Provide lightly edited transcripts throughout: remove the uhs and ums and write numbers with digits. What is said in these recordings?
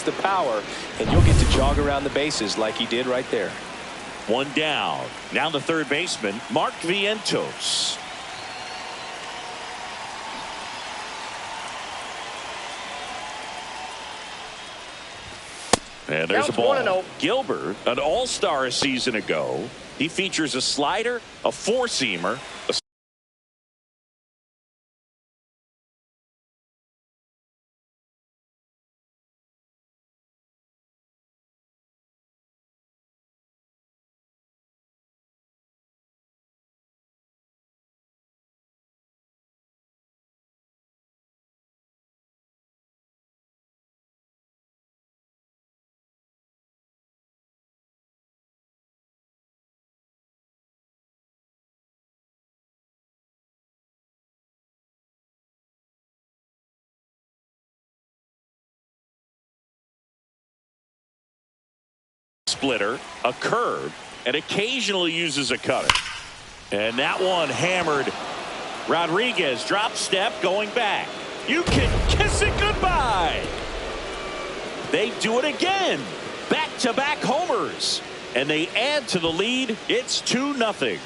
the power, and you'll get to jog around the bases like he did right there. One down. Now the third baseman, Mark Vientos. And there's a ball. Gilbert, an all-star a season ago. He features a slider, a four-seamer, a splitter, a curve, and occasionally uses a cutter. And that one hammered. Rodriguez drop step going back. You can kiss it goodbye. They do it again. Back-to-back homers. And they add to the lead. It's 2-0.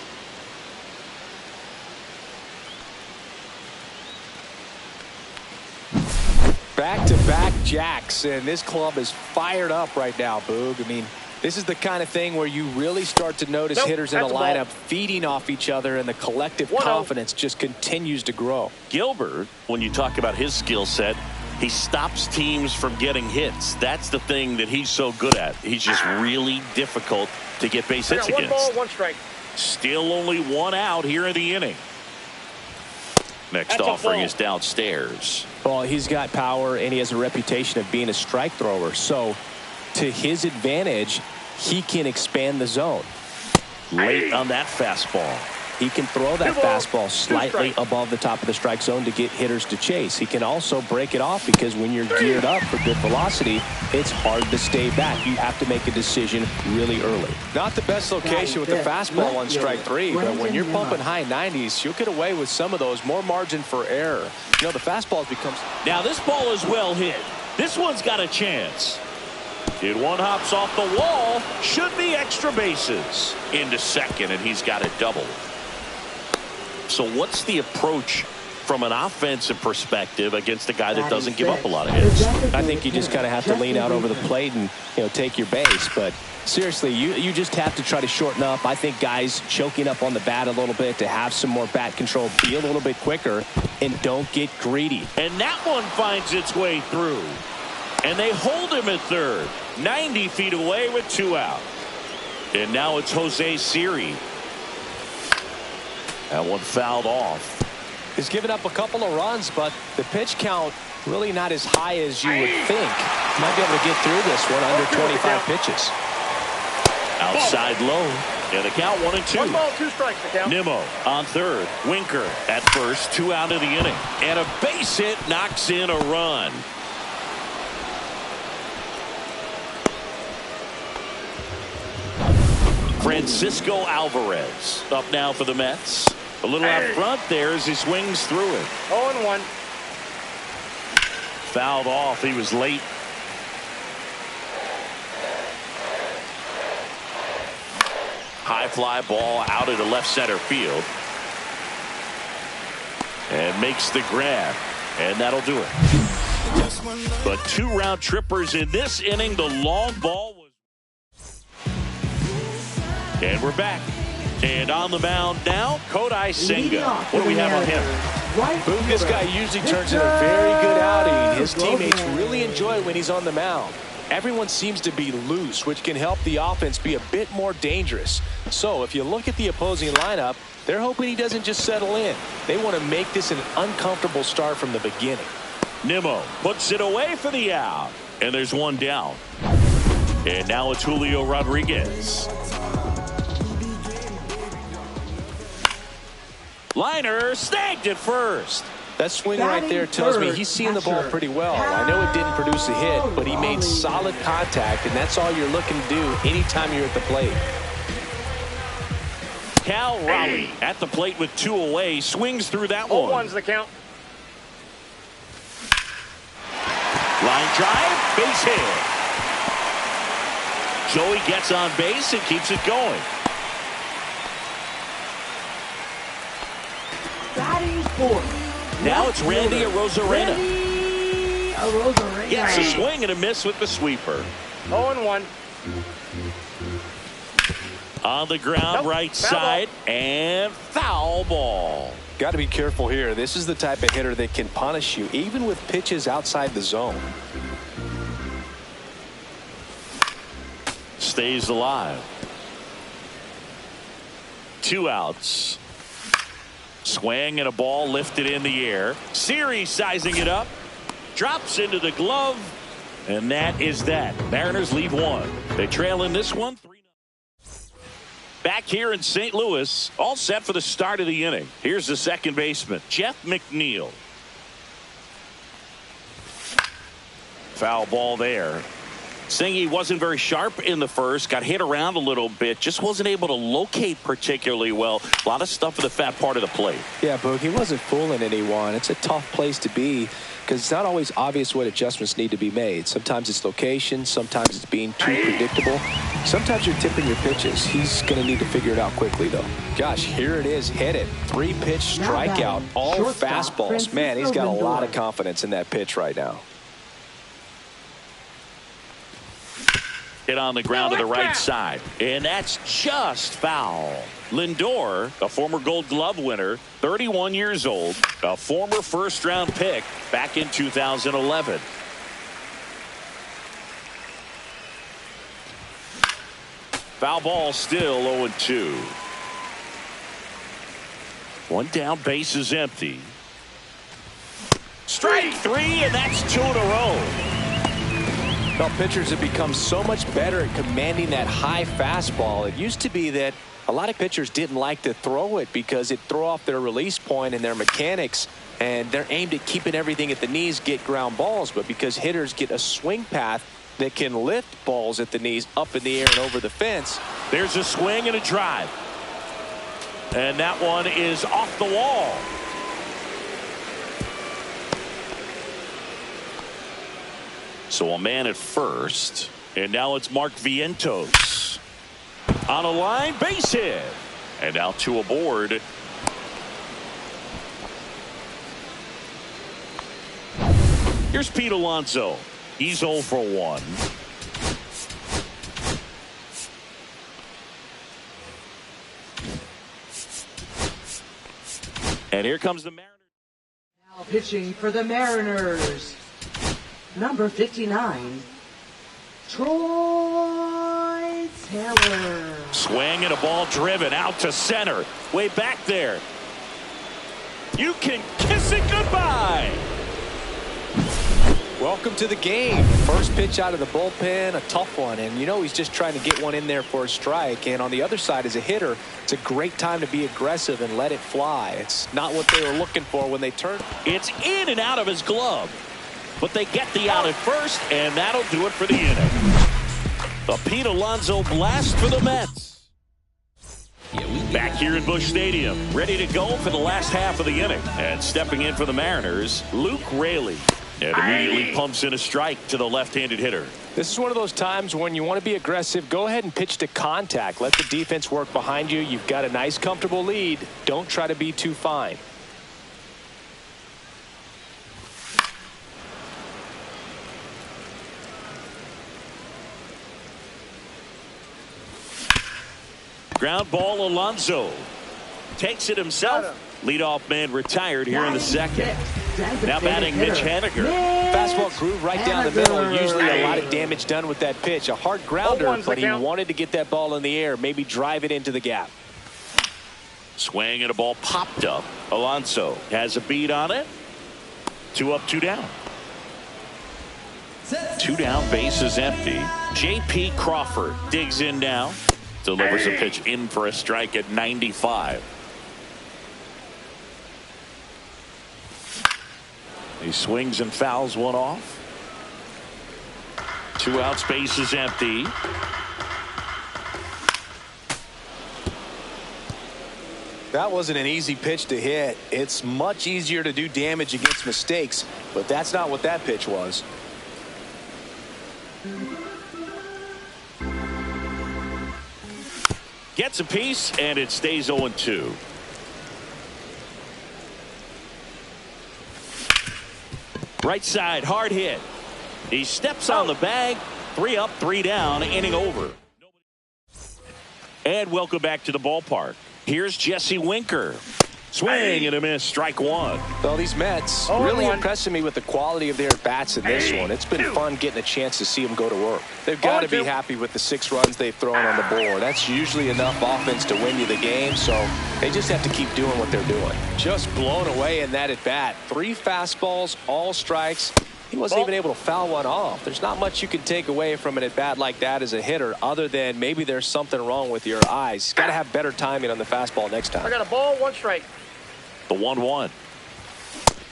Back-to-back jacks, and this club is fired up right now, Boog. I mean, this is the kind of thing where you really start to notice hitters in a lineup feeding off each other, and the collective confidence just continues to grow. Gilbert, when you talk about his skill set, he stops teams from getting hits. That's the thing that he's so good at. He's just really difficult to get base hits against. 1 ball, 1 strike. Still only 1 out here in the inning. Next offering is downstairs. Well, he's got power, and he has a reputation of being a strike thrower. So, to his advantage, he can expand the zone. Late on that fastball. He can throw that fastball slightly above the top of the strike zone to get hitters to chase. He can also break it off because when you're geared up for good velocity, it's hard to stay back. You have to make a decision really early. Not the best location with the fastball on strike 3, but when you're pumping high 90s, you'll get away with some of those. More margin for error. You know, the fastball becomes... Now this ball is well hit. This one's got a chance. It one hops off the wall. Should be extra bases. Into second, and he's got it double. So what's the approach from an offensive perspective against a guy that doesn't give up a lot of hits? I think you just kind of have to lean out over the plate and, you know, take your base. But seriously, you just have to try to shorten up. I think guys choking up on the bat a little bit to have some more bat control, be a little bit quicker, and don't get greedy. And that one finds its way through. And they hold him at third. 90 feet away with 2 out. And now it's Jose Siri. That one fouled off. He's given up a couple of runs, but the pitch count really not as high as you would think. Might be able to get through this one under 25 pitches. Outside low. And the count 1-2. 1 ball, 2 strikes, the count. Nimmo on third. Winker at first. 2 out of the inning. And a base hit knocks in a run. Francisco Alvarez up now for the Mets. A little out front there as he swings through it. 0-1. Fouled off. He was late. High fly ball out into left center field. And makes the grab. And that'll do it. But 2 round trippers in this inning. The long ball was. And we're back. And on the mound now, Kodai Senga. What do we have on him? Boog, this guy usually turns in a very good outing. His teammates really enjoy when he's on the mound. Everyone seems to be loose, which can help the offense be a bit more dangerous. So if you look at the opposing lineup, they're hoping he doesn't just settle in. They want to make this an uncomfortable start from the beginning. Nimmo puts it away for the out. And there's 1 down. And now it's Julio Rodriguez. Liner snagged at first. That swing right there tells me he's seeing the ball pretty well. I know it didn't produce a hit, but he made solid contact, and that's all you're looking to do anytime you're at the plate. Cal Raudy at the plate with 2 away, swings through that one. 0-1's the count. Line drive, base hit. Joey gets on base and keeps it going. Batting fourth. Now it's Randy Arozarena. Gets a Yes, swing and a miss with the sweeper. 0-1. On the ground, Nope. right Foul side, and foul ball. Got to be careful here. This is the type of hitter that can punish you, even with pitches outside the zone. Stays alive. 2 outs. Swing and a ball lifted in the air. Series sizing it up. Drops into the glove. And that is that. Mariners lead 1. They trail in this one 3-0. Back here in St. Louis, all set for the start of the inning. Here's the second baseman, Jeff McNeil. Foul ball there. Singy wasn't very sharp in the first, got hit around a little bit, just wasn't able to locate particularly well. A lot of stuff in the fat part of the plate. Yeah, Boog, he wasn't fooling anyone. It's a tough place to be because it's not always obvious what adjustments need to be made. Sometimes it's location, sometimes it's being too predictable. Sometimes you're tipping your pitches. He's going to need to figure it out quickly, though. Gosh, here it is. Hit it. 3-pitch strikeout. All fastballs. Man, he's got a lot of confidence in that pitch right now. Hit on the ground to the right side, and that's just foul. Lindor, a former Gold Glove winner, 31 years old, a former first-round pick back in 2011. Foul ball, still 0-2. One down, base is empty. Strike 3, and that's 2 in a row. Well, pitchers have become so much better at commanding that high fastball. It used to be that a lot of pitchers didn't like to throw it because it threw off their release point and their mechanics, and they're aimed at keeping everything at the knees, get ground balls. But because hitters get a swing path that can lift balls at the knees up in the air and over the fence. There's a swing and a drive. And that one is off the wall. So a man at first, and now it's Mark Vientos on a line, base hit, and now 2 aboard. Here's Pete Alonso. He's 0 for 1. And here comes the Mariners. now pitching for the Mariners. Number 59, Troy Taylor. Swing and a ball driven out to center. Way back there. You can kiss it goodbye. Welcome to the game. First pitch out of the bullpen, a tough one. And you know he's just trying to get one in there for a strike. And on the other side, as a hitter, it's a great time to be aggressive and let it fly. It's not what they were looking for when they turned. It's in and out of his glove. But they get the out at first, and that'll do it for the inning. The Pete Alonso blast for the Mets. Back here at Busch Stadium, ready to go for the last half of the inning. And stepping in for the Mariners, Luke Raley. And immediately pumps in a strike to the left-handed hitter. This is one of those times when you want to be aggressive. Go ahead and pitch to contact. Let the defense work behind you. You've got a nice, comfortable lead. Don't try to be too fine. Ground ball, Alonso takes it himself. Leadoff man retired here in the second. Now batting Mitch Haniger. Fastball groove right down the middle. Usually a lot of damage done with that pitch. A hard grounder, but he wanted to get that ball in the air, maybe drive it into the gap. Swing and a ball popped up. Alonso has a beat on it. 2 up, 2 down. 2 down, base is empty. J.P. Crawford digs in now. Delivers a pitch in for a strike at 95. He swings and fouls one off. 2 outs, base is empty. That wasn't an easy pitch to hit. It's much easier to do damage against mistakes, but that's not what that pitch was. Gets a piece, and it stays 0-2. Right side, hard hit. He steps on the bag. 3 up, 3 down, inning over. And welcome back to the ballpark. Here's Jesse Winker. Swing and a miss, strike one. Well, these Mets really impressing me with the quality of their bats in this one. It's been fun getting a chance to see them go to work. They've got to be happy with the 6 runs they've thrown on the board. That's usually enough offense to win you the game, so they just have to keep doing what they're doing. Just blown away in that at bat. 3 fastballs, all strikes. He wasn't even able to foul one off. There's not much you can take away from an at bat like that as a hitter, other than maybe there's something wrong with your eyes. He's got to have better timing on the fastball next time. I got a ball, 1 strike. The 1-1.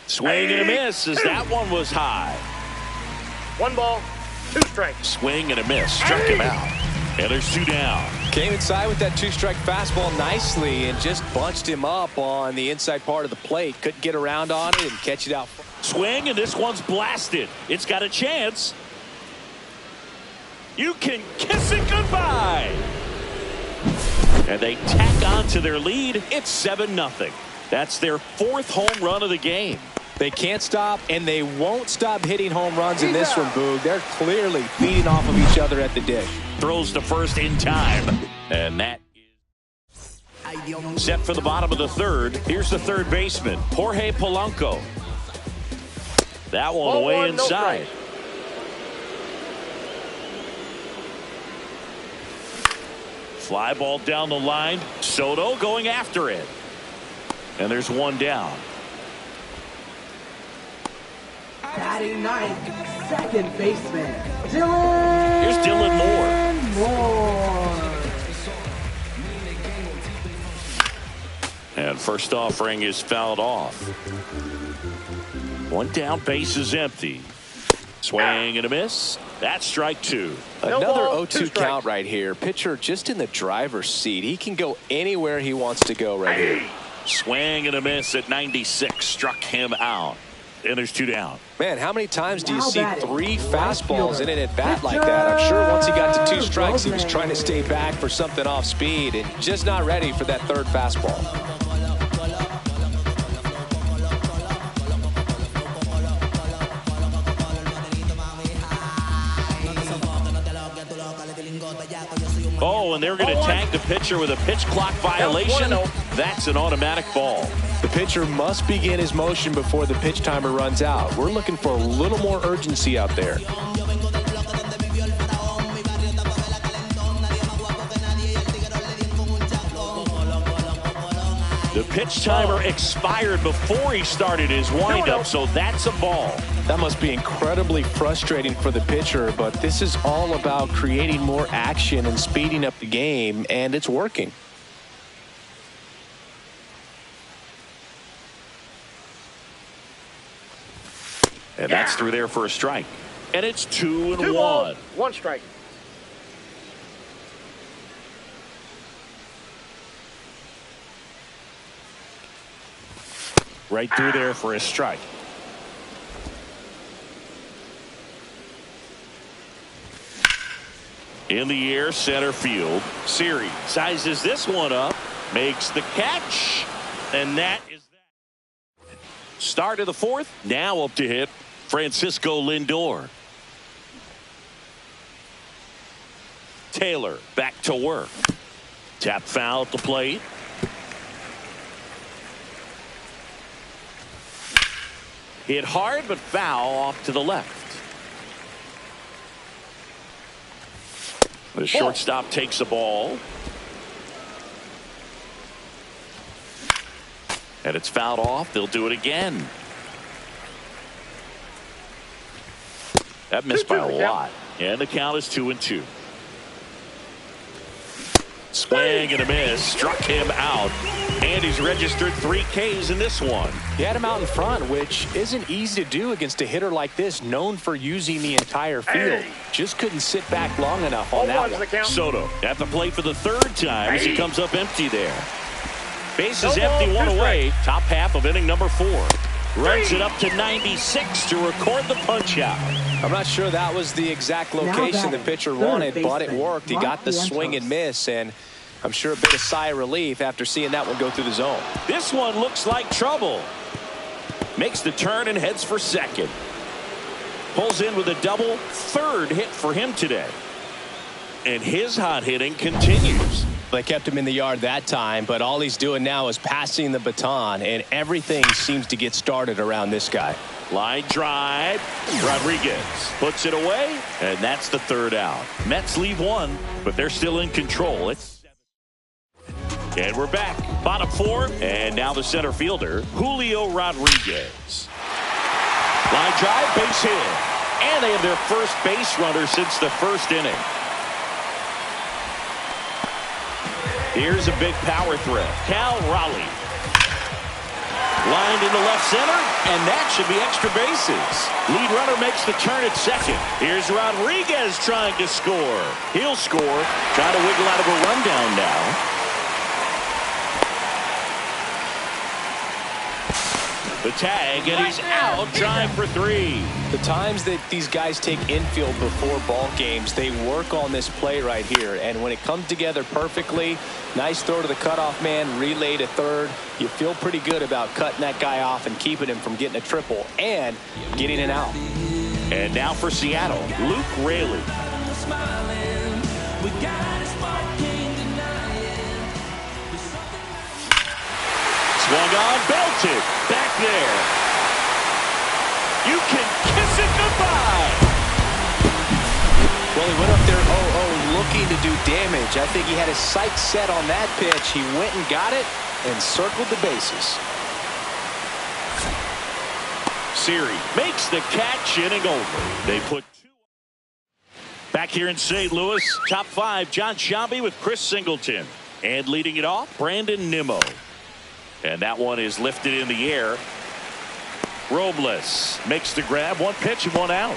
Swing and a miss as that one was high. 1 ball, 2 strikes. Swing and a miss. Struck him out. And there's 2 down. Came inside with that 2-strike fastball nicely and just bunched him up on the inside part of the plate. Couldn't get around on it and catch it out. Swing, and this one's blasted. It's got a chance. You can kiss it goodbye. And they tack on to their lead. It's 7-0. That's their 4th home run of the game. They can't stop, and they won't stop hitting home runs in this one, Boog. They're clearly feeding off of each other at the dish. Throws to first in time. And that is set for the bottom of the 3rd. Here's the 3rd baseman, Jorge Polanco. That one Ball away 1, inside. No Fly ball down the line. Soto going after it. And there's 1 down. Batting 9th, second baseman, Dylan. Here's Dylan Moore. And first offering is fouled off. 1 down, base is empty. Swing and a miss. That's strike 2. Another ball, 0-2 count right here. Pitcher just in the driver's seat. He can go anywhere he wants to go right here. Swing and a miss at 96. Struck him out. And there's 2 down. Man, how many times do you see 3 fastballs in an at bat like that? I'm sure once he got to 2 strikes, he was trying to stay back for something off speed and just not ready for that 3rd fastball. Oh, and they're going to tag the pitcher with a pitch clock violation. That's an automatic ball. The pitcher must begin his motion before the pitch timer runs out. We're looking for a little more urgency out there. The pitch timer expired before he started his windup, so that's a ball. That must be incredibly frustrating for the pitcher, but this is all about creating more action and speeding up the game, and it's working. And that's through there for a strike. And it's 2-1. 2 balls, 1 strike. Right through there for a strike. In the air, center field. Siri sizes this one up, makes the catch, and that is that. Start of the 4th, now up to hit Francisco Lindor. Taylor back to work. Tap foul at the plate. Hit hard, but foul off to the left. The shortstop takes the ball. And it's fouled off. They'll do it again. That missed by a lot. And the count is 2-2. Swing and a miss. Struck him out. And he's registered 3 Ks in this one. He had him out in front, which isn't easy to do against a hitter like this, known for using the entire field. Just couldn't sit back long enough on that one. Soto at the plate for the 3rd time as he comes up empty there. Base is empty, 1 away. Top half of inning number 4. Runs it up to 96 to record the punch out. I'm not sure that was the exact location the pitcher wanted, but it worked. He got the swing and miss, and I'm sure a bit of sigh of relief after seeing that one go through the zone. This one looks like trouble. Makes the turn and heads for second. Pulls in with a double, third hit for him today. And his hot hitting continues. They kept him in the yard that time, but all he's doing now is passing the baton, and everything seems to get started around this guy. Line drive. Rodriguez puts it away, and that's the third out. Mets leave one, but they're still in control. And we're back. Bottom four, and now the center fielder, Julio Rodriguez. Line drive, base hit. And they have their first base runner since the first inning. Here's a big power threat. Raudy. Lined into left center, and that should be extra bases. Lead runner makes the turn at second. Here's Rodriguez trying to score. He'll score. Trying to wiggle out of a rundown now. The tag, and he's out, trying for three. The times that these guys take infield before ball games, they work on this play right here. And when it comes together perfectly, nice throw to the cutoff man, relay to third. You feel pretty good about cutting that guy off and keeping him from getting a triple and getting an out. And now for Seattle, Luke Raley. Swung on, belted, back there. You can kiss it goodbye. Well, he went up there 0-0 looking to do damage. I think he had his sights set on that pitch. He went and got it and circled the bases. Siri makes the catch, inning over. They put two. Back here in St. Louis, top five, John Sciambi with Chris Singleton. And leading it off, Brandon Nimmo. And that one is lifted in the air. Robles makes the grab. One pitch and one out.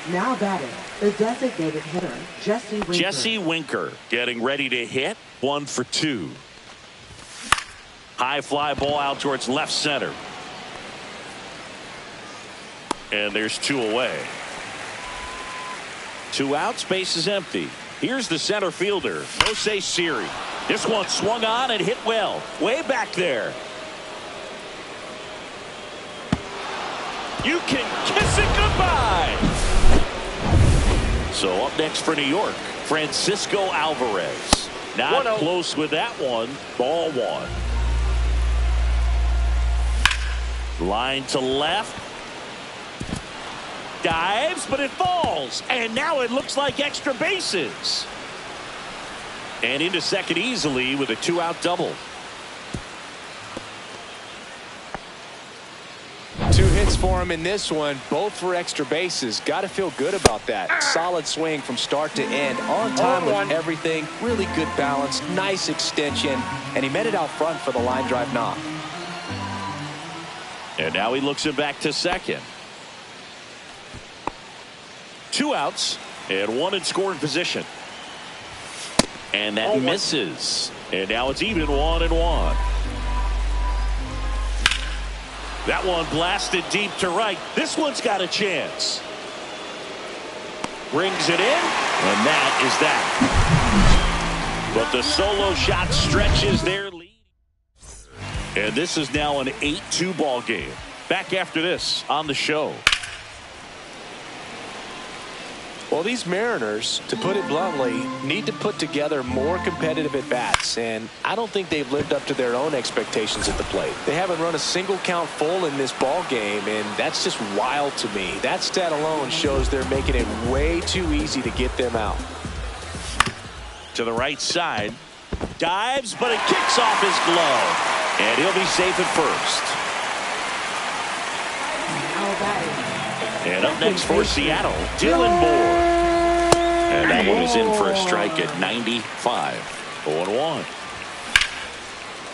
Now batting, the designated hitter, Jesse Winker. Jesse Winker getting ready to hit. 1 for 2. High fly ball out towards left center. And there's 2 away. 2 outs, base is empty. Here's the center fielder, Jose Siri. This one swung on and hit well. Way back there. You can kiss it goodbye. So up next for New York, Francisco Alvarez. Not close with that one. Ball 1. Line to left. Dives, but it falls. And now it looks like extra bases. And into second easily with a 2-out double. 2 hits for him in this one, both for extra bases. Got to feel good about that. Solid swing from start to end. On time with everything. Really good balance. Nice extension. And he met it out front for the line drive knock. And now he looks it back to second. 2 outs and 1 in scoring position. And that misses. And now it's even 1-1. That one blasted deep to right. This one's got a chance. Brings it in, and that is that. But the solo shot stretches their lead. And this is now an 8-2 ball game. Back after this on the show. Well, these Mariners, to put it bluntly, need to put together more competitive at-bats, and I don't think they've lived up to their own expectations at the plate. They haven't run a single count full in this ball game, and that's just wild to me. That stat alone shows they're making it way too easy to get them out. To the right side. Dives, but it kicks off his glove. And he'll be safe at first. And up next for Seattle, Dylan Moore. And that one is in for a strike at 95. 0-1.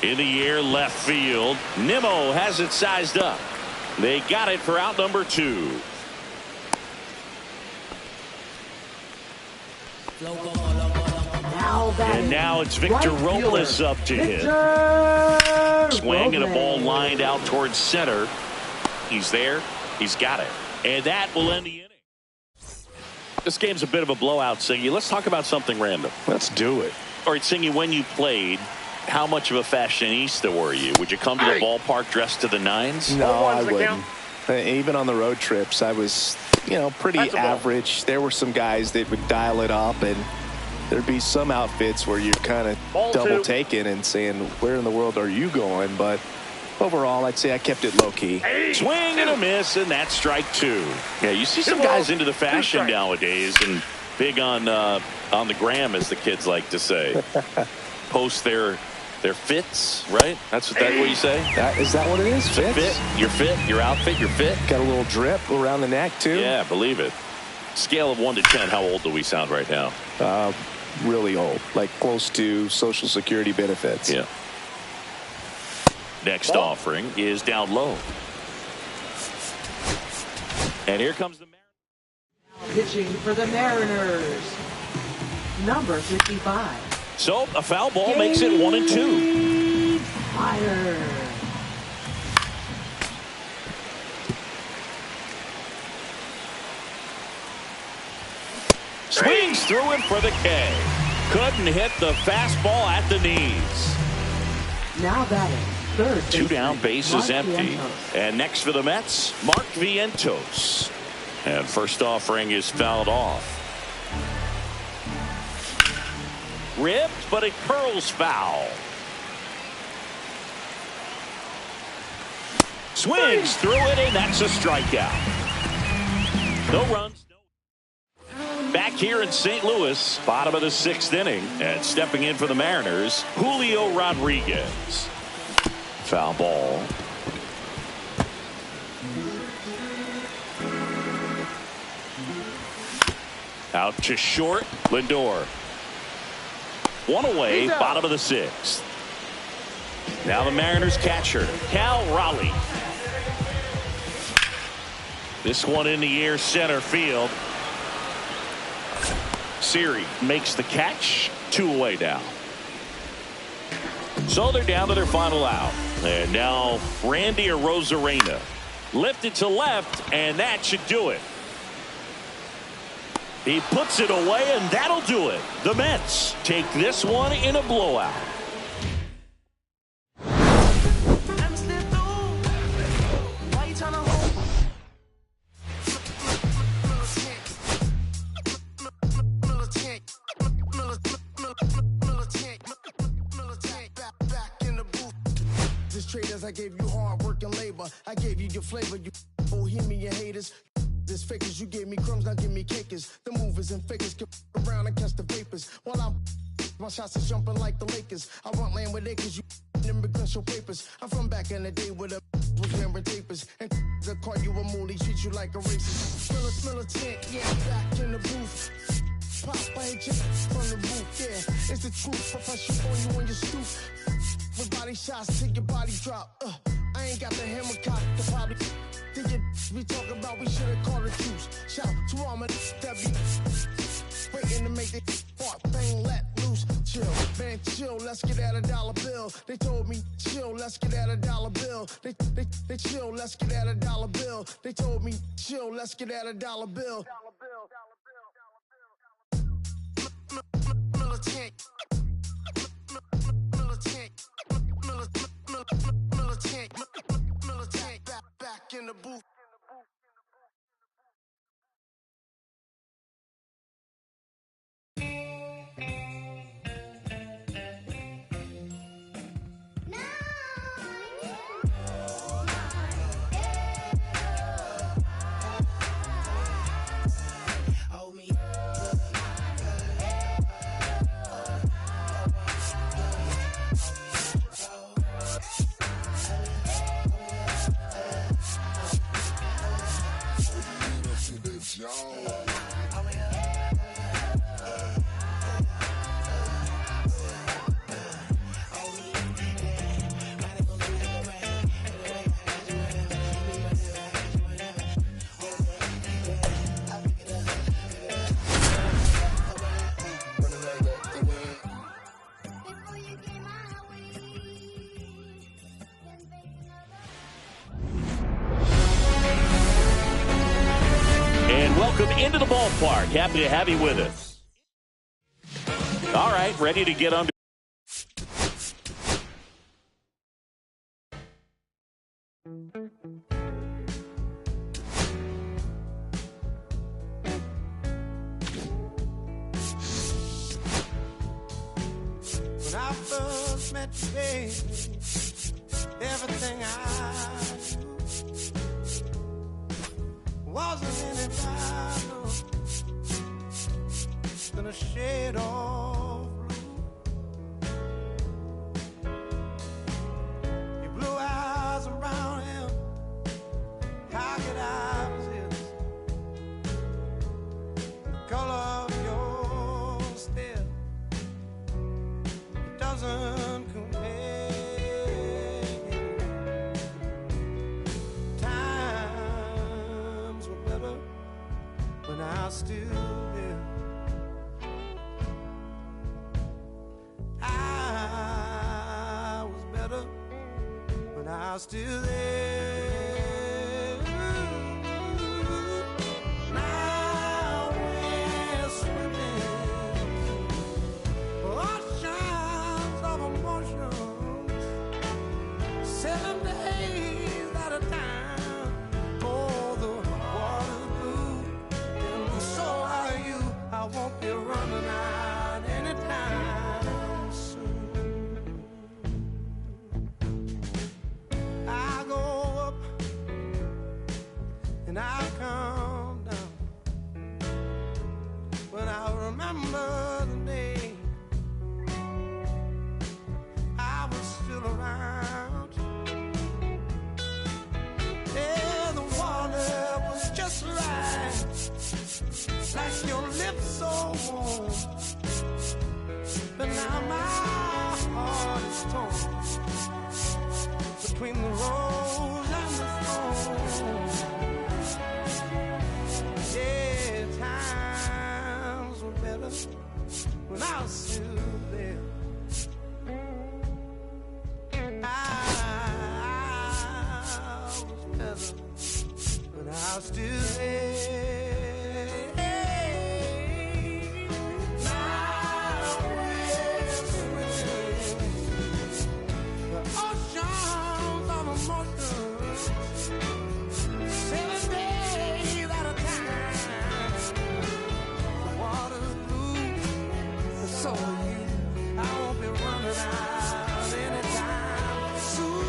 In the air, left field. Nimmo has it sized up. They got it for out number 2. And now it's Victor Robles up to hit. Swing and a ball lined out towards center. He's there. He's got it. And that will end the inning. This game's a bit of a blowout, Singy. Let's talk about something random. Let's do it. All right, Singy, when you played, how much of a fashionista were you? Would you come to the ballpark dressed to the nines? No, I wouldn't. Even on the road trips, I was, pretty average. There were some guys that would dial it up, and there'd be some outfits where you're kind of double taking and saying, where in the world are you going? But overall, I'd say I kept it low-key. Swing and a miss, and that's strike two. Yeah, you see some guys into the fashion nowadays and big on the gram, as the kids like to say. Post their fits, right? That's what you say? Is that what it is? Fits? Your fit, your outfit, your fit. Got a little drip around the neck, too. Yeah, believe it. Scale of 1 to 10, how old do we sound right now? Really old, like close to Social Security benefits. Yeah. Next offering is down low. And here comes the Mariners. Pitching for the Mariners, number 55. So a foul ball makes it 1-2. Fire. Swings through it for the K. Couldn't hit the fastball at the knees. Now batting, third. 2 down, base is empty. Vientos. And next for the Mets, Mark Vientos. And first offering is fouled off. Ripped, but it curls foul. Swings through it, and that's a strikeout. No runs. Back here in St. Louis, bottom of the 6th inning, and stepping in for the Mariners, Julio Rodriguez. Foul ball. Out to short, Lindor. 1 away, bottom of the 6th. Now the Mariners catcher, Cal Raleigh. This one in the air, center field. Siri makes the catch, 2 away now. So they're down to their final out. And now Randy Arozarena lifted to left, and that should do it. He puts it away, and that'll do it. The Mets take this one in a blowout. Traders, I gave you hard work and labor. I gave you your flavor, you bohemian haters. This fakers, you gave me crumbs, now give me cakers. The movers and fakers get around and catch the vapors. While my shots is jumping like the Lakers. I want land with acres, you immigrant show papers. I'm from back in the day where the was wearing tapers. And they'll call you a moolie, treat you like a racist. Militant, yeah, back in the booth. Pop, I ain't just from the roof, yeah. It's the truth, professional on you on your stoop. With body shots till your body drop. I ain't got the hammer cock to probably think it we talk about. We should've called it truce. Shout to all my that be waiting to make the fart thing let loose. Chill, man, chill. Let's get at $1 bill. They told me chill. Let's get at $1 bill. They chill. Let's get at $1 bill. They told me chill. Let's get at $1 bill. Militant. Militant, back in the booth. into the ballpark. Happy to have you with us. All right, ready to get under. When I first met you, baby, everything I do wasn't any battle than a shade of blue. Your blue eyes around him, how could I resist? The color of your stare doesn't compare. Times were better when I was still there. I was better when I was still there. Now we're swimming oceans of emotions, 7 days at a time. Oh, the water's blue, and so are you. I won't be running out anytime soon. I go up and I come down when I remember the day I was still around. Yeah, the water was just right, like your lips so warm. But now my heart is torn between the rose and the thorn. Yeah, times were better when I was still there. I was better when I was still there. Now we're swimming the oceans of emotions, 7 days at a time. The water's blue, and so are you. I won't be running out anytime soon.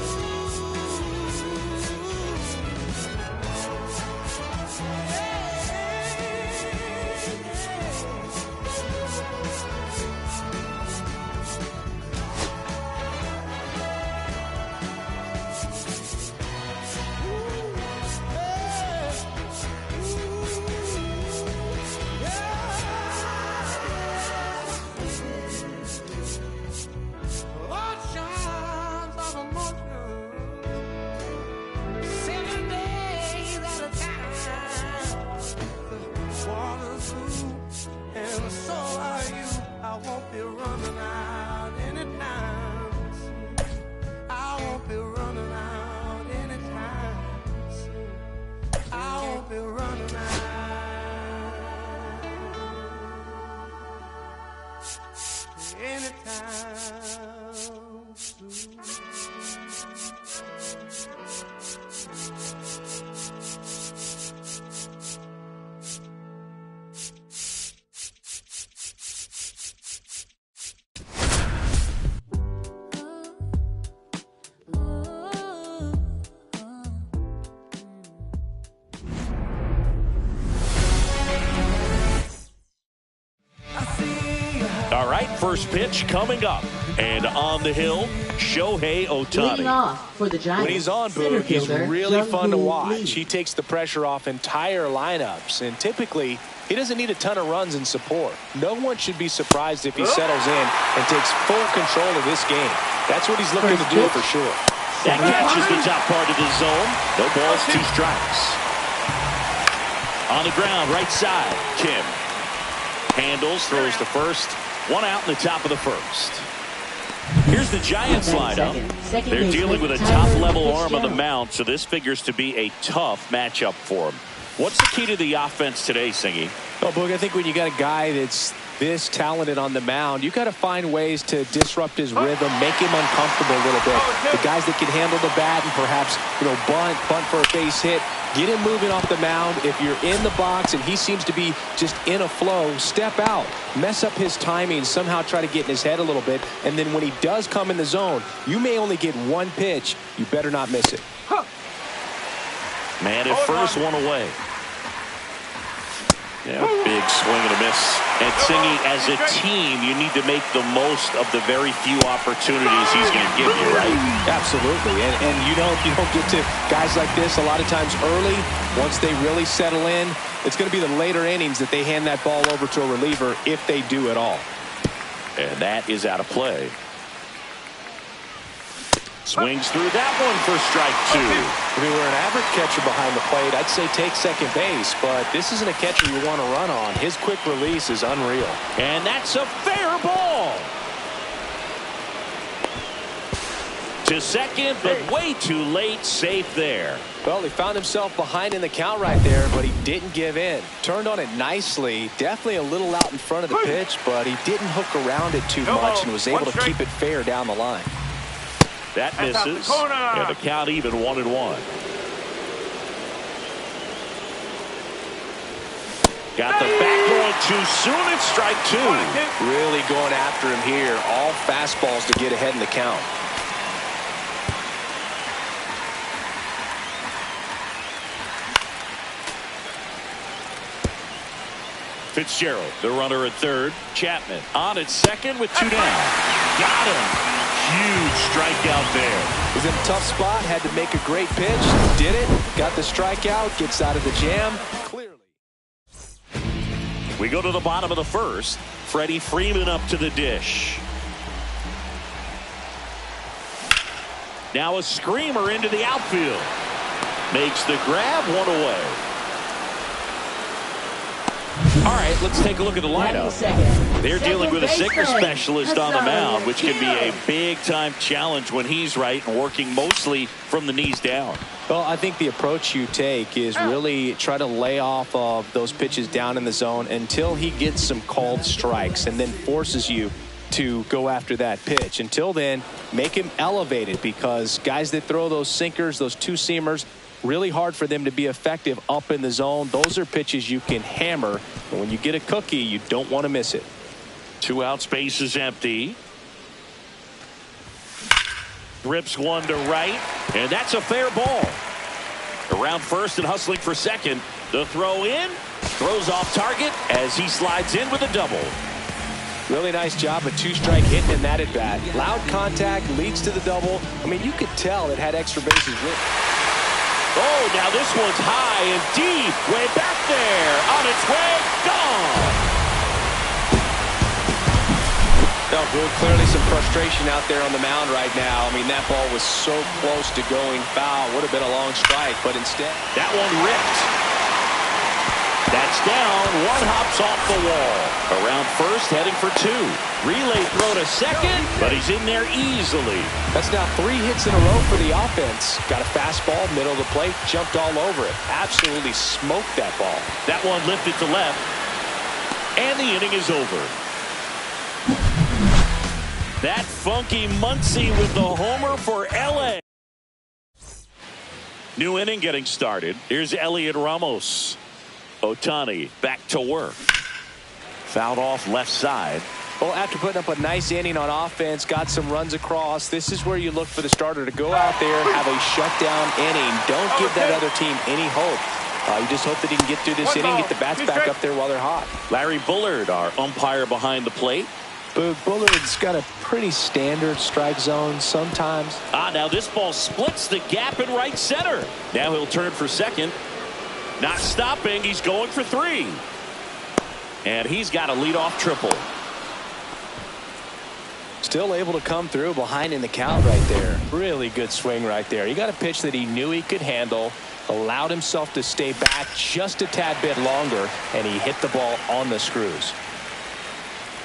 Oceans of emotions, 7 days at a time. The water's blue, and so are you. I won't be running out anytime soon. I won't be running out anytime soon. I won't be running out anytime soon. All right, first pitch coming up. And on the hill, Shohei Leading Ohtani. off for the Giants. When he's on, center Boog, he's fielder, really Jung fun to Hoo watch. Lee. He takes the pressure off entire lineups, and typically he doesn't need a ton of runs in support. No one should be surprised if he settles in and takes full control of this game. That's what he's looking to do for sure. That catches the top part of the zone. No balls, 2 strikes. On the ground, right side, Kim handles, throws to first. 1 out in the top of the first. Here's the Giants lineup. They're dealing with a top-level arm on the mound, so this figures to be a tough matchup for them. What's the key to the offense today, Singy? Well, Boog, I think when you got a guy that's this talented on the mound, you got to find ways to disrupt his rhythm, make him uncomfortable a little bit. The guys that can handle the bat and perhaps, bunt for a base hit, get him moving off the mound. If you're in the box and he seems to be just in a flow, step out, mess up his timing, somehow try to get in his head a little bit. And then when he does come in the zone, you may only get one pitch. You better not miss it. Man at first, one away. Yeah, big swing and a miss. And Singy, as a team, you need to make the most of the very few opportunities he's going to give you, right? Absolutely. And you don't get to guys like this a lot of times early. Once they really settle in, it's going to be the later innings that they hand that ball over to a reliever, if they do at all. And that is out of play. Swings through that one for strike two. If we were an average catcher behind the plate, I'd say take second base, but this isn't a catcher you want to run on. His quick release is unreal. And that's a fair ball. To second, but way too late. Safe there. Well, he found himself behind in the count right there, but he didn't give in. Turned on it nicely. Definitely a little out in front of the pitch, but he didn't hook around it too much and was able to keep it fair down the line. That misses. And the count even 1-1. Got the back going too soon. It's strike two. Really going after him here. All fastballs to get ahead in the count. Fitzgerald, the runner at third. Chapman on at second with two down. Got him. Huge strikeout there. Was in a tough spot, had to make a great pitch, did it, got the strikeout, gets out of the jam, clearly. We go to the bottom of the first. Freddie Freeman up to the dish. Now a screamer into the outfield. Makes the grab, one away. All right, let's take a look at the lineup. They're dealing with a sinker specialist on the mound, which can be a big-time challenge when he's right and working mostly from the knees down. Well, I think the approach you take is really try to lay off of those pitches down in the zone until he gets some called strikes and then forces you to go after that pitch. Until then, make him elevated, because guys that throw those sinkers, those two-seamers, really hard for them to be effective up in the zone. Those are pitches you can hammer, and when you get a cookie, you don't want to miss it. 2 out, space is empty. Rips one to right, and that's a fair ball. Around first and hustling for second. The throw in, throws off target as he slides in with a double. Really nice job, a two-strike hitting in that at bat. Loud contact leads to the double. I mean, you could tell it had extra bases written. Oh, now this one's high and deep. Way back there. On its way. Gone. No, good. Clearly some frustration out there on the mound right now. I mean, that ball was so close to going foul. Would have been a long strike, but instead. That one ripped. That's down. One hops off the wall. Around first, heading for two. Relay throw to second, but he's in there easily. That's now 3 hits in a row for the offense. Got a fastball, middle of the plate, jumped all over it. Absolutely smoked that ball. That one lifted to left, and the inning is over. That funky Muncie with the homer for LA. New inning getting started. Here's Elliot Ramos. Ohtani back to work. Fouled off left side. Well, after putting up a nice inning on offense, got some runs across, this is where you look for the starter to go out there, have a shutdown inning. Don't give that other team any hope. You just hope that he can get through this inning, get the bats back up there while they're hot. Larry Bullard, our umpire behind the plate. Bullard's got a pretty standard strike zone sometimes. Now this ball splits the gap in right center. Now he'll turn for second. Not stopping, he's going for 3. And he's got a leadoff triple. Still able to come through behind in the count right there. Really good swing right there. He got a pitch that he knew he could handle, allowed himself to stay back just a tad bit longer, and he hit the ball on the screws.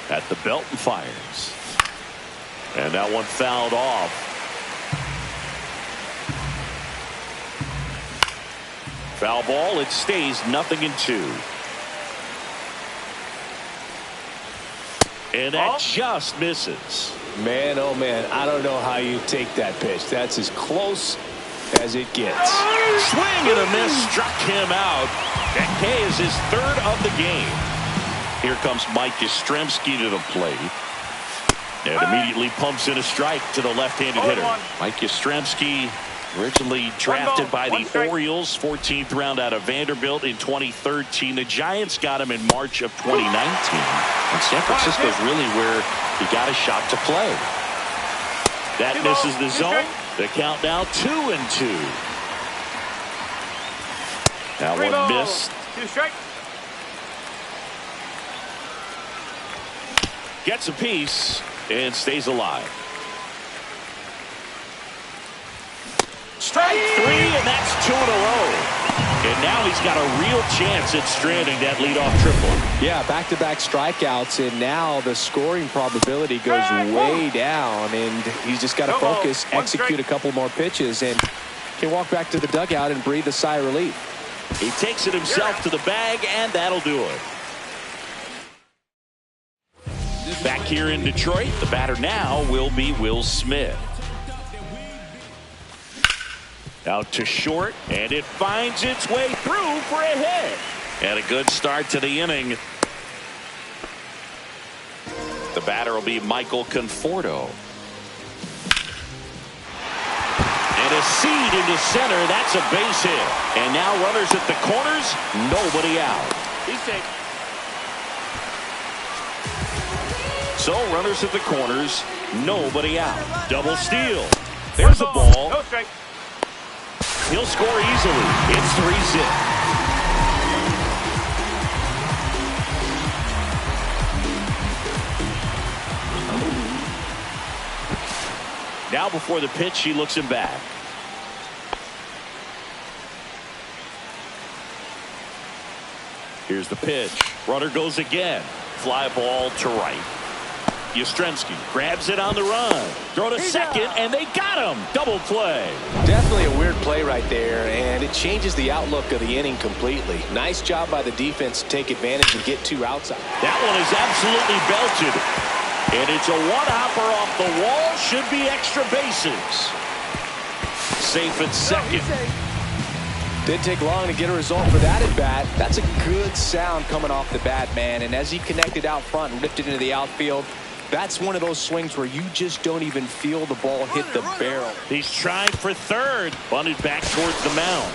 At the belt and fires. And that one fouled off. Foul ball. It stays 0-2. And that just misses. Man, oh man, I don't know how you take that pitch. That's as close as it gets. Swing and a miss struck him out. That K is his third of the game. Here comes Mike Yastrzemski to the plate. And immediately pumps in a strike to the left-handed hitter. Mike Yastrzemski, originally drafted by the Orioles, 14th round out of Vanderbilt in 2013. The Giants got him in March of 2019. And San Francisco's really where he got a shot to play. That misses the zone. The count now 2-2. That one missed. 2 strikes. Gets a piece and stays alive. Strike 3, and that's 2 in a row. And now he's got a real chance at stranding that leadoff triple. Yeah, back-to-back strikeouts, and now the scoring probability goes way down, and he's just got to focus, execute a couple more pitches, and can walk back to the dugout and breathe a sigh of relief. He takes it himself to the bag, and that'll do it. Back here in Detroit, the batter now will be Will Smith. Out to short, and it finds its way through for a hit. And a good start to the inning. The batter will be Michael Conforto. And a seed into center. That's a base hit. And now runners at the corners. Nobody out. He's safe. So runners at the corners. Nobody out. Double steal. There's a ball. No strike. He'll score easily. It's 3-0. Now before the pitch, he looks him back. Here's the pitch. Runner goes again. Fly ball to right. Yastrzemski grabs it on the run. Throw to second, and they got him. Double play. Definitely a weird play right there, and it changes the outlook of the inning completely. Nice job by the defense to take advantage and get 2 outs. That one is absolutely belted. And it's a one-hopper off the wall. Should be extra bases. Safe at second. Didn't take long to get a result for that at bat. That's a good sound coming off the bat, man. And as he connected out front and ripped it into the outfield, that's one of those swings where you just don't even feel the ball hit the barrel. He's trying for third. Bunted back towards the mound.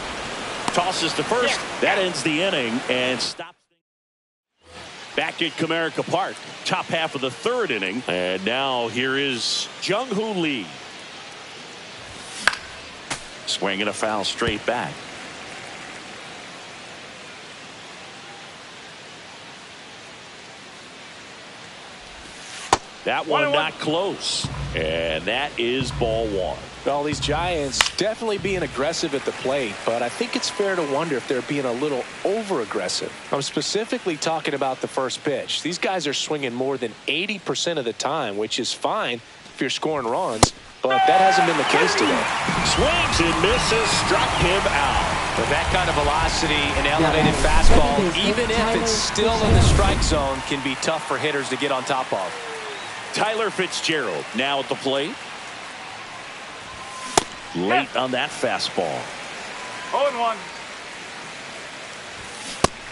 Tosses to first. That ends the inning and stops. Back at Comerica Park. Top half of the third inning. And now here is Jung-Hoo Lee. Swinging a foul straight back. That one not close. And that is ball 1. Well, these Giants definitely being aggressive at the plate, but I think it's fair to wonder if they're being a little over-aggressive. I'm specifically talking about the first pitch. These guys are swinging more than 80% of the time, which is fine if you're scoring runs, but that hasn't been the case today. Swings and misses, struck him out. With that kind of velocity and elevated fastball, even if it's still in the strike zone, can be tough for hitters to get on top of. Tyler Fitzgerald now at the plate. Late on that fastball. 0-1.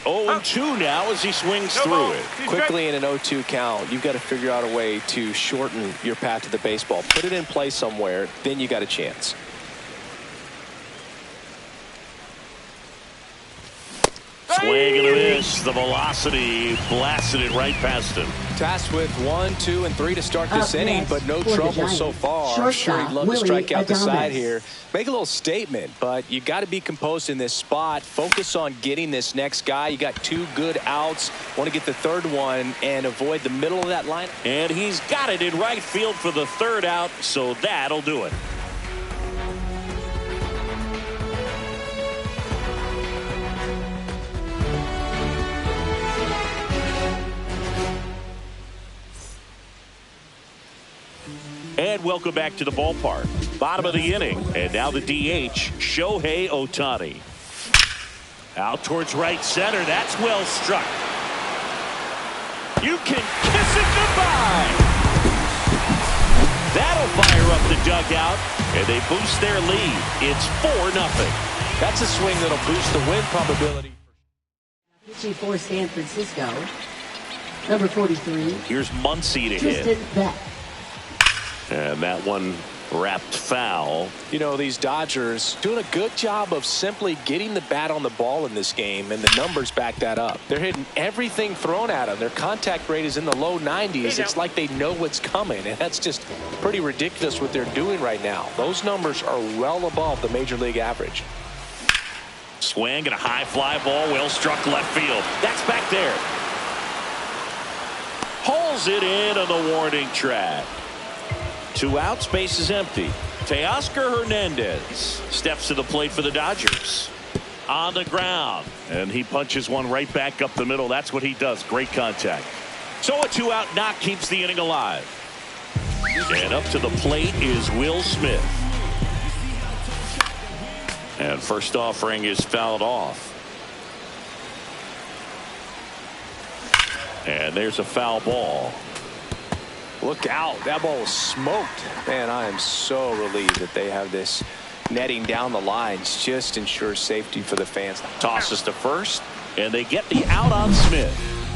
0-2 now as he swings through it. Quickly in an 0-2 count, you've got to figure out a way to shorten your path to the baseball. Put it in play somewhere, then you got a chance. Swing and a miss. The velocity blasted it right past him. Tasked with 1, 2, and 3 to start this inning, but no trouble so far. I'm sure he'd love to strike out the side here. Make a little statement, but you got to be composed in this spot. Focus on getting this next guy. You got 2 good outs. Want to get the third one and avoid the middle of that line. And he's got it in right field for the third out, so that'll do it. And welcome back to the ballpark. Bottom of the inning. And now the DH, Shohei Ohtani. Out towards right center. That's well struck. You can kiss it goodbye. That'll fire up the dugout, and they boost their lead. It's 4-0. That's a swing that'll boost the win probability. Pitching for San Francisco, number 43. Here's Muncy to Tristan hit. Beck. And that one wrapped foul. You know, these Dodgers doing a good job of simply getting the bat on the ball in this game, and the numbers back that up. They're hitting everything thrown at them. Their contact rate is in the low 90s. It's like they know what's coming, and that's just pretty ridiculous what they're doing right now. Those numbers are well above the major league average. Swing and a high fly ball, well struck left field. That's back there. Hauls it in on the warning track. 2 outs, base is empty. Teoscar Hernandez steps to the plate for the Dodgers. On the ground, and he punches one right back up the middle. That's what he does. Great contact. So a 2-out knock keeps the inning alive. And up to the plate is Will Smith. And first offering is fouled off. And there's a foul ball. Look out. That ball was smoked. Man, I am so relieved that they have this netting down the lines. Just ensures safety for the fans. Tosses to first, and they get the out on Smith.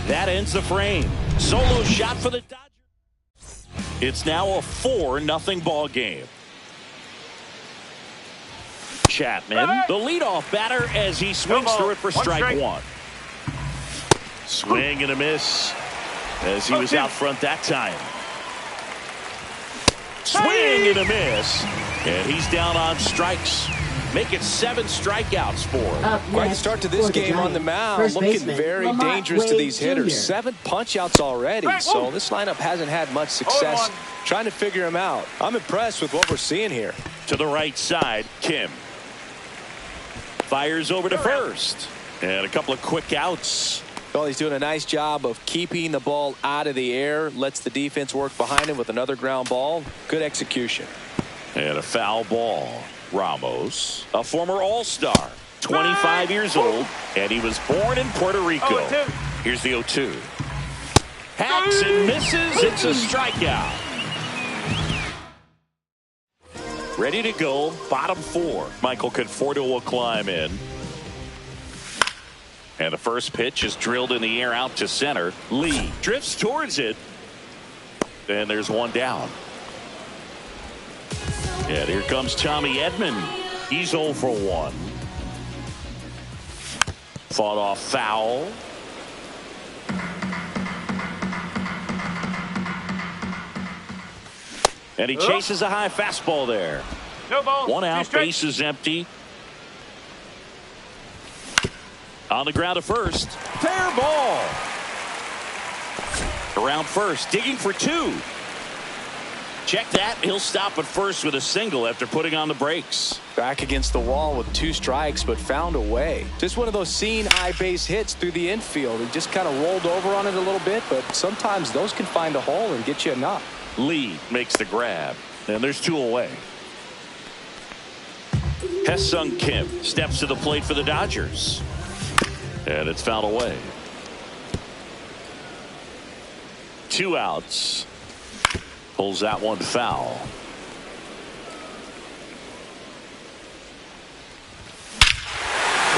That ends the frame. Solo shot for the Dodgers. It's now a 4-0 ball game. Chapman, the leadoff batter, as he swings through it for strike one. Swing and a miss as he was out front that time. Swing and a miss, and he's down on strikes. Make it 7 strikeouts for him. Quite a start to this game on the mound. Looking very dangerous to these hitters. 7 punch-outs already, so this lineup hasn't had much success trying to figure him out. I'm impressed with what we're seeing here. To the right side, Kim fires over to first, and a couple of quick outs. Well, he's doing a nice job of keeping the ball out of the air. Lets the defense work behind him with another ground ball. Good execution. And a foul ball. Ramos, a former All-Star, 25 years old, and he was born in Puerto Rico. Here's the 0-2. Hacks and misses. It's a strikeout. Ready to go. Bottom 4. Michael Conforto will climb in. And the first pitch is drilled in the air out to center. Lee drifts towards it. And there's one down. And here comes Tommy Edman. He's 0 for 1. Fought off foul. And he chases a high fastball there. No ball. 1 out, base is empty. On the ground to first. Fair ball. Around first, digging for 2. Check that. He'll stop at first with a single after putting on the brakes. Back against the wall with 2 strikes, but found a way. Just one of those seeing eye base hits through the infield. He just kind of rolled over on it a little bit, but sometimes those can find a hole and get you enough. Lee makes the grab, and there's 2 away. Hesung Kim steps to the plate for the Dodgers. And it's fouled away. 2 outs. Pulls that one foul.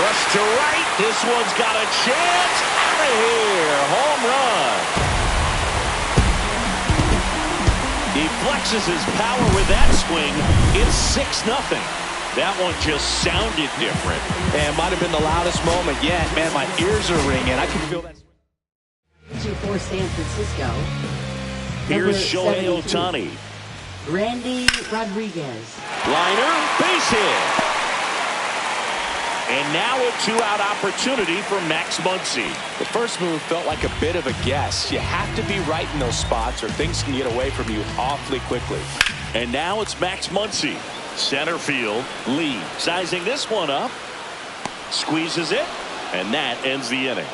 Rush to right. This one's got a chance. Out of here. Home run. He flexes his power with that swing. It's 6-0. That one just sounded different. And might have been the loudest moment yet. Man, my ears are ringing. I can feel that. Pitching for San Francisco, Here's number Shohei 73, Ohtani. Randy Rodriguez. Liner, base hit. And now a 2-out opportunity for Max Muncy. The first move felt like a bit of a guess. You have to be right in those spots or things can get away from you awfully quickly. And now it's Max Muncy. Center field, Lee sizing this one up. Squeezes it, and that ends the inning.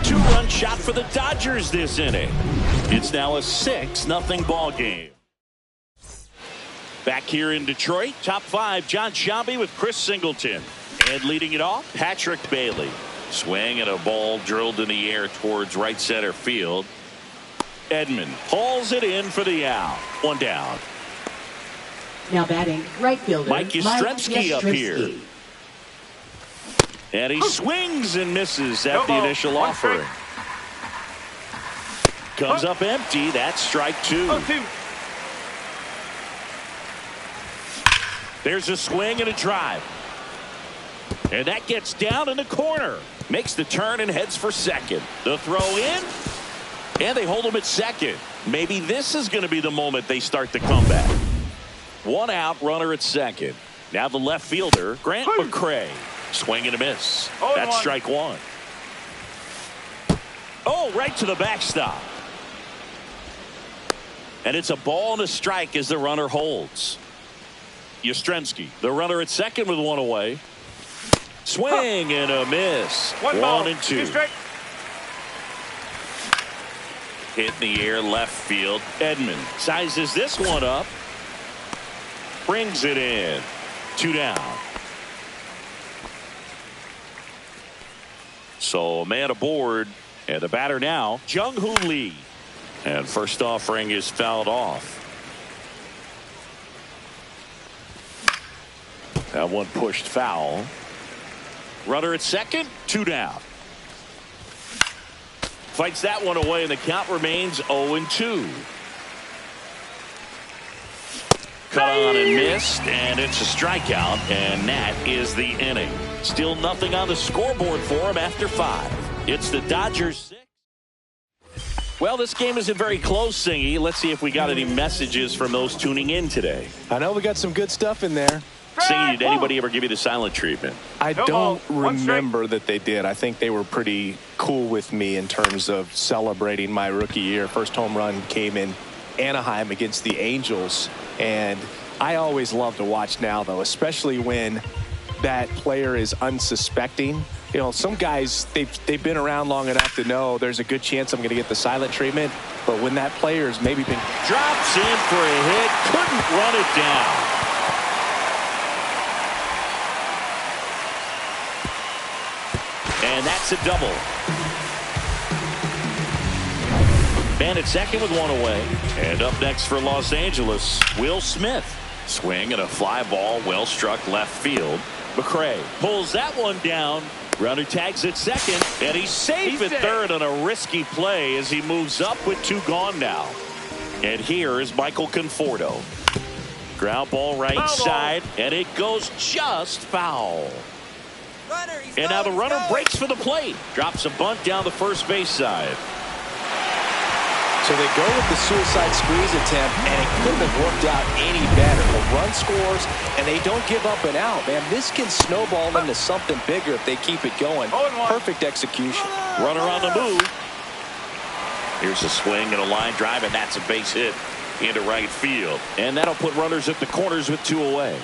2-run shot for the Dodgers this inning. It's now a 6-0 ball game. Back here in Detroit, top 5, John Sciambi with Chris Singleton. And leading it off, Patrick Bailey. Swing and a ball drilled in the air towards right center field. Edman pulls it in for the out. One down. Now batting, right fielder Mike Yastrzemski up here. And he swings and misses at the initial offering. Comes up empty. That's strike two. There's a swing and a drive. And that gets down in the corner. Makes the turn and heads for second. The throw in. And they hold him at second. Maybe this is going to be the moment they start the comeback. One out, runner at second. Now the left fielder, Grant McCray. Swing and a miss. That's strike one. Oh, right to the backstop. And it's a ball and a strike as the runner holds. Yastrzemski, the runner at second with one away. Swing and a miss. One and two. Hit in the air left field. Edman sizes this one up. Brings it in. Two down. So a man aboard. And the batter now, Jung-Hoo Lee. And first offering is fouled off. That one pushed foul. Runner at second, two down. Fights that one away, and the count remains 0-2. Cut on and missed, and it's a strikeout, and that is the inning. Still nothing on the scoreboard for him after 5. It's the Dodgers 6. Well, this game isn't very close, Singy. Let's see if we got any messages from those tuning in today. I know we got some good stuff in there. Singy, did anybody ever give you the silent treatment? I don't remember that they did. I think they were pretty cool with me in terms of celebrating my rookie year. First home run came in Anaheim against the Angels, and I always love to watch now, though, especially when that player is unsuspecting. You know, some guys, they've been around long enough to know there's a good chance I'm going to get the silent treatment, but when that player's maybe been drops in for a hit, couldn't run it down. And that's a double. Man at second with one away. And up next for Los Angeles, Will Smith. Swing and a fly ball, well struck left field. McCray pulls that one down. Runner tags at second, and he's safe at third on a risky play as he moves up with two gone now. And here is Michael Conforto. Ground ball right side, and it goes just foul. And now the runner breaks for the plate. Drops a bunt down the first base side. So they go with the suicide squeeze attempt, and it couldn't have worked out any better. The run scores, and they don't give up and out. Man, this can snowball into something bigger if they keep it going. Perfect execution. Runner on the move. Here's a swing and a line drive, and that's a base hit into right field. And that'll put runners at the corners with two away.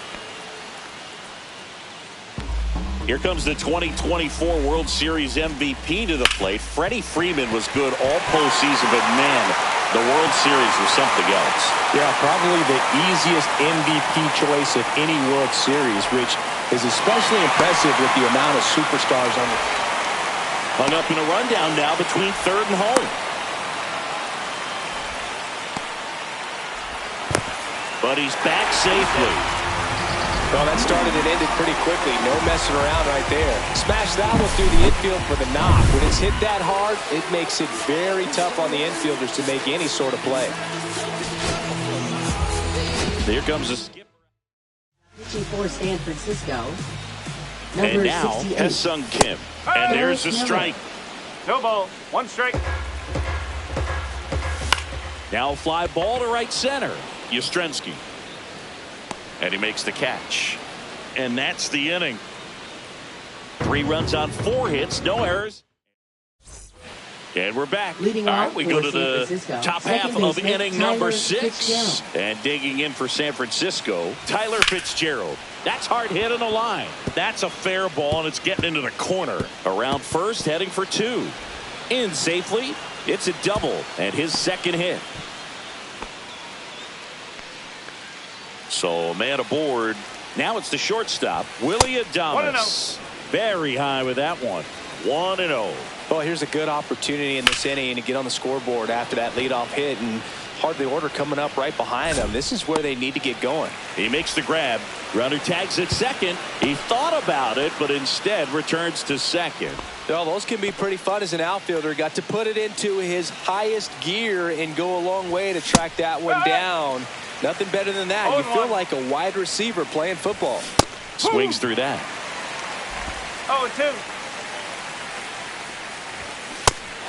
Here comes the 2024 World Series MVP to the plate. Freddie Freeman was good all postseason, but man, the World Series was something else. Yeah, probably the easiest MVP choice of any World Series, which is especially impressive with the amount of superstars on the. Hung up in a rundown now between third and home. But he's back safely. Well, that started and ended pretty quickly. No messing around right there. Smash that one through the infield for the knock. When it's hit that hard, it makes it very tough on the infielders to make any sort of play. Here comes a skip. Pitching for San Francisco. Number And now, 68. Ha-Sung Kim. And there's a strike. No ball. One strike. Now fly ball to right center. Yastrzemski. And he makes the catch. And that's the inning. 3 runs on 4 hits, no errors. And we're back. Leading All right, off we for go to San the Francisco. top Second half of baseman, inning number Tyler 6. Fitzgerald. And digging in for San Francisco, Tyler Fitzgerald. That's hard hit in the line. That's a fair ball, and it's getting into the corner. Around first, heading for 2. In safely. It's a double, and his second hit. So a man aboard, Now it's the shortstop, Willie Adames. Very high with that one. 1-0. Well, here's a good opportunity in this inning to get on the scoreboard after that leadoff hit, and hardly order coming up right behind them. This is where they need to get going. He makes the grab. Runner tags at second. He thought about it, but instead returns to second. Well, those can be pretty fun as an outfielder. Got to put it into his highest gear and go a long way to track that one down. Nothing better than that. You feel like a wide receiver playing football. Swings through that. 0-2.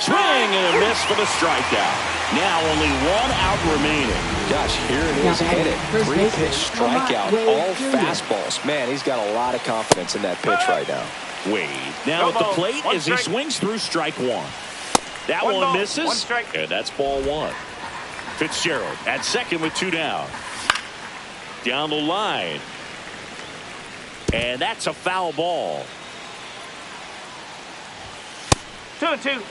Swing and a miss for the strikeout. Now only one out remaining. Gosh, here it is. Hit it. 3-pitch strikeout. All fastballs. Man, he's got a lot of confidence in that pitch right now. Wade now at the plate as he swings through strike one. That one misses. And that's ball one. Fitzgerald at second with 2 down. Down the line. And that's a foul ball. 2-2.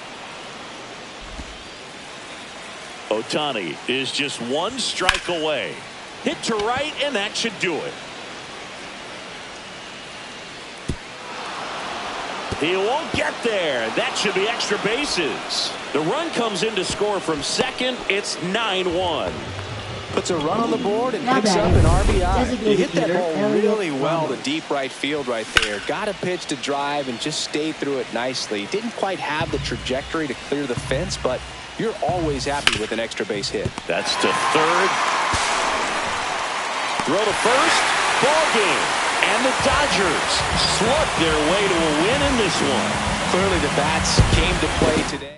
Ohtani is just 1 strike away. Hit to right, and that should do it. He won't get there. That should be extra bases. The run comes in to score from second. It's 9-1. Puts a run on the board and picks up an RBI. He hit that ball really well to deep right field right there. Got a pitch to drive and just stayed through it nicely. Didn't quite have the trajectory to clear the fence, but you're always happy with an extra base hit. That's to third. Throw to first. Ball game. And the Dodgers slugged their way to a win in this one. Clearly the bats came to play today.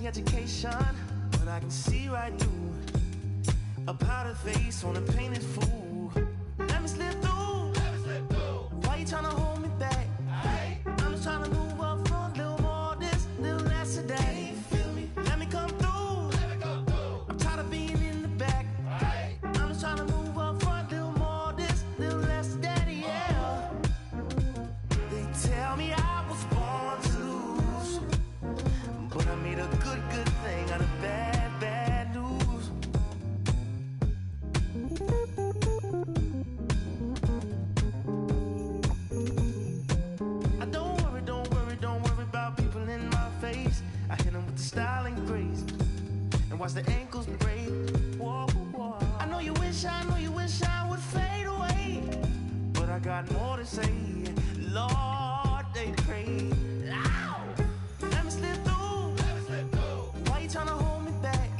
Education, but I can see right through a powder face on a painted fool. Let me slip through. Why you trying to hold me back? I'm just trying to move up front, little more this, little less of that. Let me come through. I'm tired of being in the back. I'm just trying to move up front, little more this, little less of that. Yeah. They tell me I was born to lose, but I made a good thing out of bad news. I don't worry about people in my face. I hit them with the style and grace, and watch the ankles break. Whoa, whoa. I know you wish I would fade away, but I got more to say. Lord, they pray. Ow! Let me slip through. Why you trying to hold me back?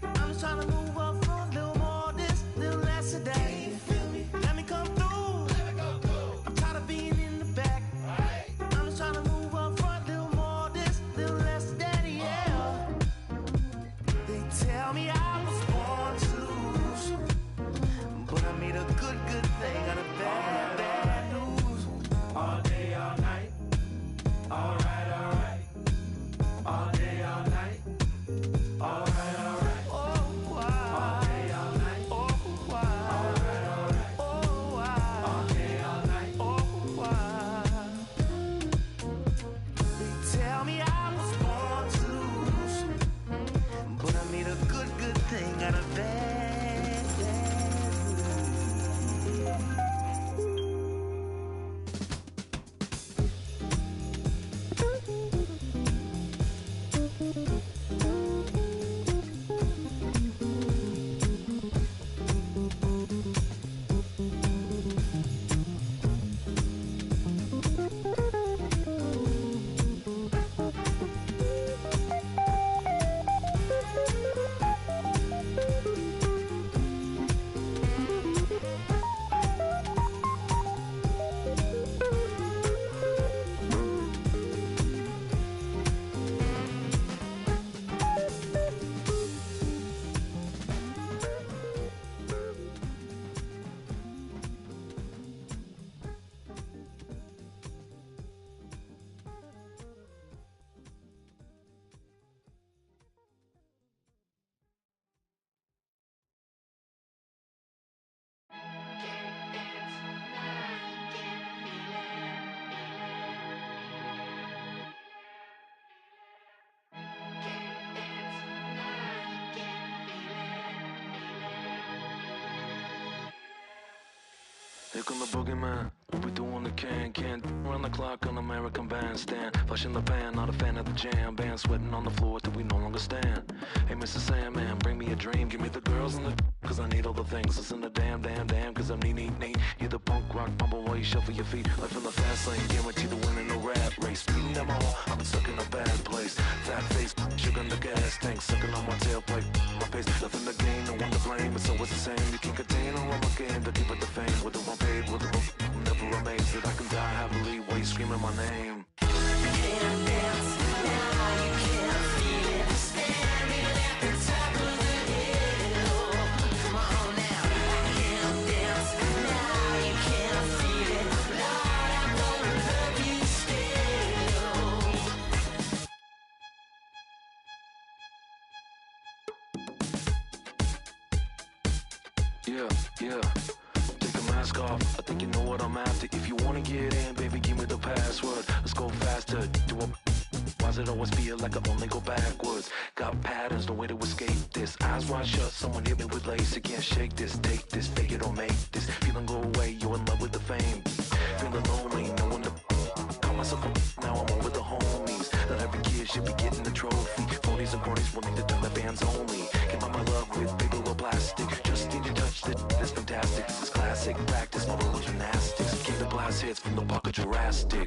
I'm just trying to move up front, little more this, little less of that. Let me come through. I'm tired of being in the back. I'm just trying to move up front, little more this, little less of that. Yeah. They tell me I was born to lose, but I made a good thing out of bad news. All day, all night. All right. All day, all night. All right. Oh, wow. All day, all night. Oh, wow. All right. Oh, wow. All day, all night. Oh, wow. They tell me I was born to lose, but I made a good thing out of bad. Here come the boogeyman. What we doing the can run the clock on American Bandstand. Flushing the pan, not a fan of the jam. Band sweating on the floor till we no longer stand. Hey, Mr. Sandman, bring me a dream. Give me the girls and the cause I need all the things. Listen to damn, cause I'm neat. You're the punk rock bumble while you shuffle your feet. Life in the fast lane, guaranteed to win in no rap race. Speeding down my hall, I've been stuck in a bad place. Fat face, sugar in the gas tank, sucking on my tailpipe. My face, nothing to gain, no one to blame. It's always the same. You can't contain all of my game to keep it the fame. With the one paid, with the one never amazed that I can die happily while you screaming my name. Yeah. Take the mask off. I think you know what I'm after. If you wanna get in, baby, give me the password. Let's go faster. Why does it always feel like I only go backwards? Got patterns, no way to escape this. Eyes wide shut, someone hit me with lace. You can't shake this, take this, fake it or make this. Feeling go away, you're in love with the fame. Feeling lonely, no one to call myself now I'm over the homies. Not every kid should be getting the trophy. Phonies and cronies wanting to turn the bands only. Came out my love with paper or plastic. Just need to touch it, that's fantastic. This is classic practice, my little gymnastics. Came to blast hits from the pocket Jurassic.